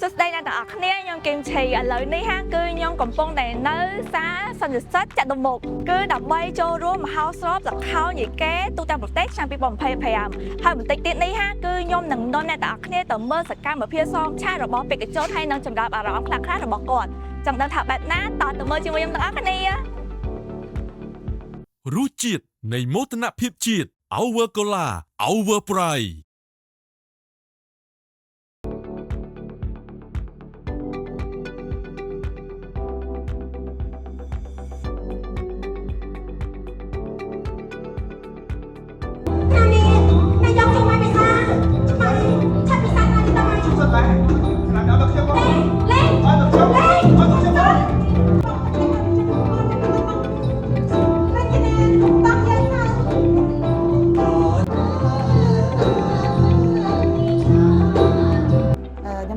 សួស្តីអ្នកទាំងអស់គ្នាខ្ញុំគឹមឆៃឥឡូវនេះហាគឺខ្ញុំកំពុងតែនៅសាសន្និសីទចតុមុខគឺដើម្បីចូលរួមមហោស្រពល្ខោនយីកេទូទាំងប្រទេសឆ្នាំ2025ហើយបន្តិចទៀតនេះហាគឺខ្ញុំនឹងនាំអ្នកទាំងអស់គ្នាទៅមើលសកម្មភាពសងឆារបស់បេក្ខជនហើយនឹងចម្លើយអារម្មណ៍ខ្លះៗរបស់គាត់ចង់ដឹងថាបែបណាតទៅមើលជាមួយខ្ញុំទាំងអស់គ្នារសជាតិនៃមោទនភាពជាតិ Our Cola Our Pride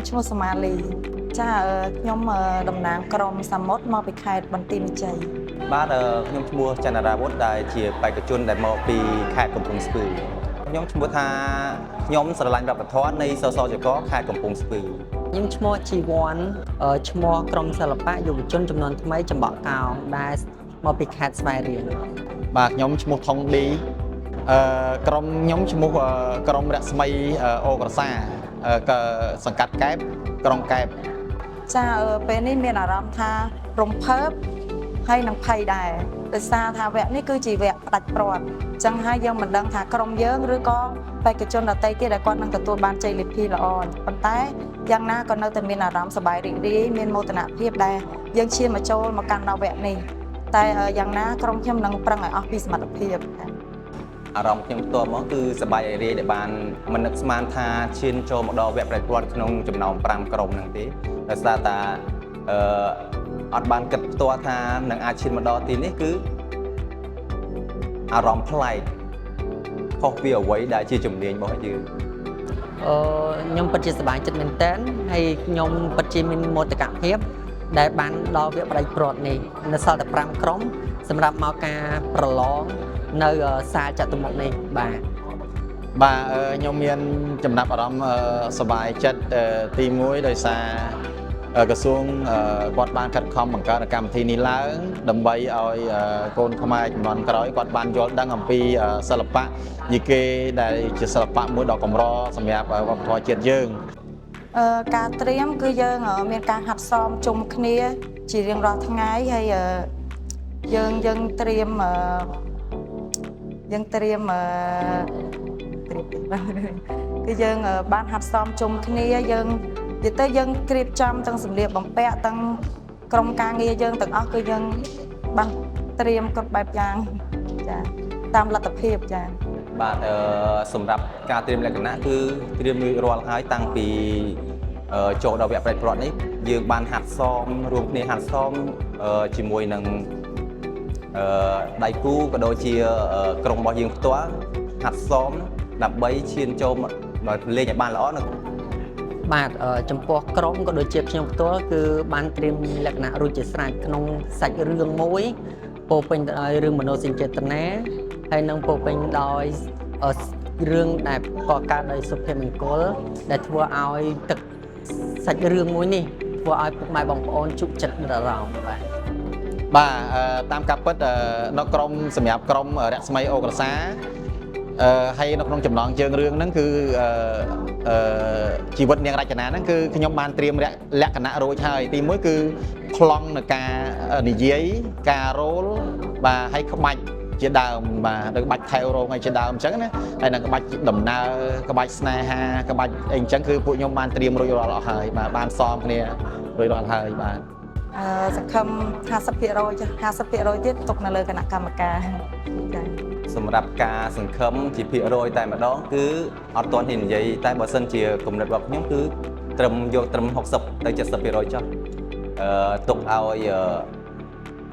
ឈ្មោះសមាលីចាខ្ញុំតំណាងក្រុមសាមុតមកពីខេត្តបន្ទាយមានជ័យបាទខ្ញុំឈ្មោះច័ន្ទរាវុធដែលជាបេក្ខជនដែលមកពីខេត្តកំពង់ស្ពឺខ្ញុំឈ្មោះថាខ្ញុំស្រឡាញ់វប្បធម៌នៃសសចកខេត្តកំពង់ស្ពឺខ្ញុំឈ្មោះជីវ័នឈ្មោះក្រុមសិល្បៈយុវជនចំនួនថ្មីចំបក់កោងដែលមកពីខេត្តស្វាយរៀងបាទខ្ញុំឈ្មោះថងឌីក្រុមខ្ញុំឈ្មោះក្រុមរស្មីអូក្រសាសង្កាត់កែបក្រុងកែបចាពេលនេះមានអារម្មណ៍ថារំភើបហើយនឹងភ័យដែរដោយសារថាវគ្គនេះគឺជាវគ្គផ្ដាច់ព្រាត់អញ្ចឹងហើយយើងមិនដឹងថាក្រុមយើងឬក៏បេក្ខជនដទៃទៀតដែលគាត់នឹងទទួលបានជ័យលាភីល្អប៉ុន្តែយ៉ាងណាក៏នៅតែមានអារម្មណ៍សប្បាយរីករាយមានមោទនភាពដែលយើងឈានមកចូលមកកាន់ដល់វគ្គនេះតែយ៉ាងណាក្រុមខ្ញុំនឹងប្រឹងឲ្យអស់ពីសមត្ថភាពអារម្មណ៍ខ្ញុំផ្ទាល់មកគឺសប្បាយរីករាយដែលបានមិននឹកស្មានថាឈានចូលមកដល់វគ្គប្រតិបត្តិក្នុងចំណោម5ក្រុមហ្នឹងទេដោយសារតែអត់បានគិតផ្ទាល់ថានឹងអាចឈានមកដល់ទីនេះគឺអារម្មណ៍ប្លែកខុសពីអ្វីដែលជាជំនាញរបស់យើងខ្ញុំពិតជាសប្បាយចិត្តមែនទែនហើយខ្ញុំពិតជាមានមោទកភាពដែលបានដល់វគ្គប្រតិបត្តិនេះនៅសល់តែ5ក្រុមសម្រាប់មកការប្រឡងនៅសាលចតុមុខនេះបាទខ្ញុំមានចំណាប់អារម្មណ៍សប្បាយចិត្តទី1ដោយសារក្រសួងគាត់បានខិតខំបង្កើតកម្មវិធីនេះឡើងដើម្បីឲ្យកូនខ្មែរជំនាន់ក្រោយគាត់បានយល់ដឹងអំពីសិល្បៈយីកេដែលជាសិល្បៈមួយដ៏កម្រសម្រាប់វប្បធម៌ជាតិយើងការត្រៀមគឺយើងមានការហាត់សមជុំគ្នាជារៀងរាល់ថ្ងៃហើយយើងត្រៀមគឺយើងបានហាត់សមជុំគ្នាយើងនិយាយទៅយើងក្រៀបចំទាំងសម្លៀកបំពាក់ទាំងក្រុមការងារយើងទាំងអស់គឺយើងបានត្រៀមគ្រប់បែបយ៉ាងចាតាមលទ្ធភាពចាបាទសម្រាប់ការត្រៀមលក្ខណៈគឺត្រៀមរួចរាល់ហើយតាំងពីចូលដល់វគ្គប្រតិបត្តិនេះយើងបានហាត់សមរួមគ្នាហាត់សមជាមួយនឹងដៃគូក៏ដូចជាក្រុមរបស់យើងផ្ទាល់ហាត់សមដើម្បីឈានចូលមកលេងឲ្យបានល្អនៅបាទចំពោះក្រុមក៏ដូចជាខ្ញុំផ្ទាល់គឺបានត្រៀមលក្ខណៈរួចជាស្រេចក្នុងសាច់រឿងមួយពោពេញទៅដោយរឿងមនោសញ្ចេតនាហើយនឹងពោពេញដោយរឿងដែលកកើតដោយសុភមង្គលដែលធ្វើឲ្យទឹកសាច់រឿងមួយនេះធ្វើឲ្យពុកម៉ែបងប្អូនជក់ចិត្តដល់អារម្មណ៍បាទតាមការពិតនៅក្រុមសម្រាប់ក្រុមរស្មីអូក្រសាហើយនៅក្នុងចំណងជើងរឿងហ្នឹងគឺជីវិតនាងរចនាហ្នឹងគឺខ្ញុំបានត្រៀមលក្ខណៈរួចហើយទី1គឺប្លង់នៃការនិយាយការរោលបាទហើយក្បាច់ជាដើមបាទដូចក្បាច់ថែវរងឲ្យជាដើមអញ្ចឹងណាហើយនឹងក្បាច់ដំណើរក្បាច់ស្នេហាក្បាច់អីអញ្ចឹងគឺពួកខ្ញុំបានត្រៀមរួចរាល់អស់ហើយបាទបានសមគ្នារួចរាល់ហើយបាទសង្ឃឹម 50% 50% ទៀតទុកនៅលើគណៈកម្មការចាសម្រាប់ការសង្ឃឹមជាភាគរយតែម្ដងគឺអត់ទាន់ហ៊ាននិយាយតែបើសិនជាគំនិតរបស់ខ្ញុំគឺត្រឹមយកត្រឹម60ទៅ70%ចុះទុកឲ្យ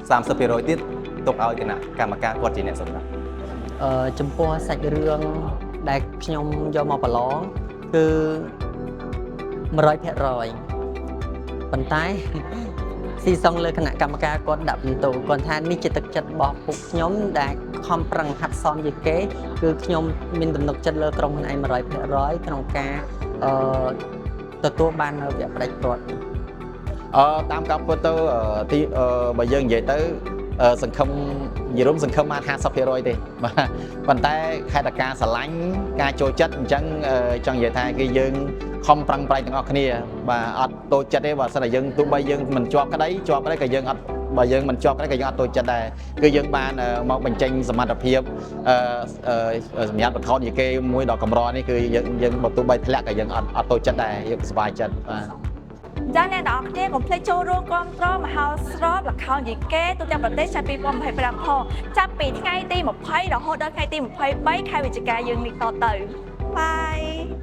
30%ទៀតទុកឲ្យគណៈកម្មការគាត់ជាអ្នកសម្រាប់ចំពោះសាច់រឿងដែលខ្ញុំយកមកប្រឡងគឺ 100% ប៉ុន្តែស៊ីសងលើគណៈកម្មការគាត់ដាក់បន្ទូលគាត់ថានេះជាទឹកចិត្តរបស់ពួកខ្ញុំដែលខំប្រឹងហាត់សមយីគេគឺខ្ញុំមានទំនុកចិត្តលើក្រុមហ៊ុនឯង 100% ក្នុងការ ទទួលបាននៅវគ្គផ្ដាច់ព្រាត់ តាមការពិតទៅទីបើយើងនិយាយទៅសង្ឃឹមនិយាយរួមសង្ឃឹមបាន 50% ទេបាទប៉ុន្តែខេត្តការស្រឡាញ់ការចូលចិត្តអញ្ចឹងចង់និយាយថាគឺយើងខំប្រឹងប្រែងទាំងអស់គ្នាបាទអត់តូចចិត្តទេបើសិនតែយើងទោះបីយើងមិនជាប់ក្តីក៏យើងអត់បើយើងមិនជាប់ក្តីក៏យើងអត់តូចចិត្តដែរគឺយើងបានមកបញ្ចេញសមត្ថភាពសម្រាប់បថោនិយាយគេមួយដល់កម្រនេះគឺយើងបើទោះបីធ្លាក់ក៏យើងអត់តូចចិត្តដែរយើងសប្បាយចិត្តបាទ ចាអ្នកនរគ្នាកុំភ្លេចចូលរួមគាំទ្រមហោស្រពល្ខោនយីកេទូទាំងប្រទេសឆ្នាំ2025ផងចាប់ពីថ្ងៃទី20រហូតដល់ថ្ងៃទី23ខែវិច្ឆិកាយើងនេះតទៅបាយ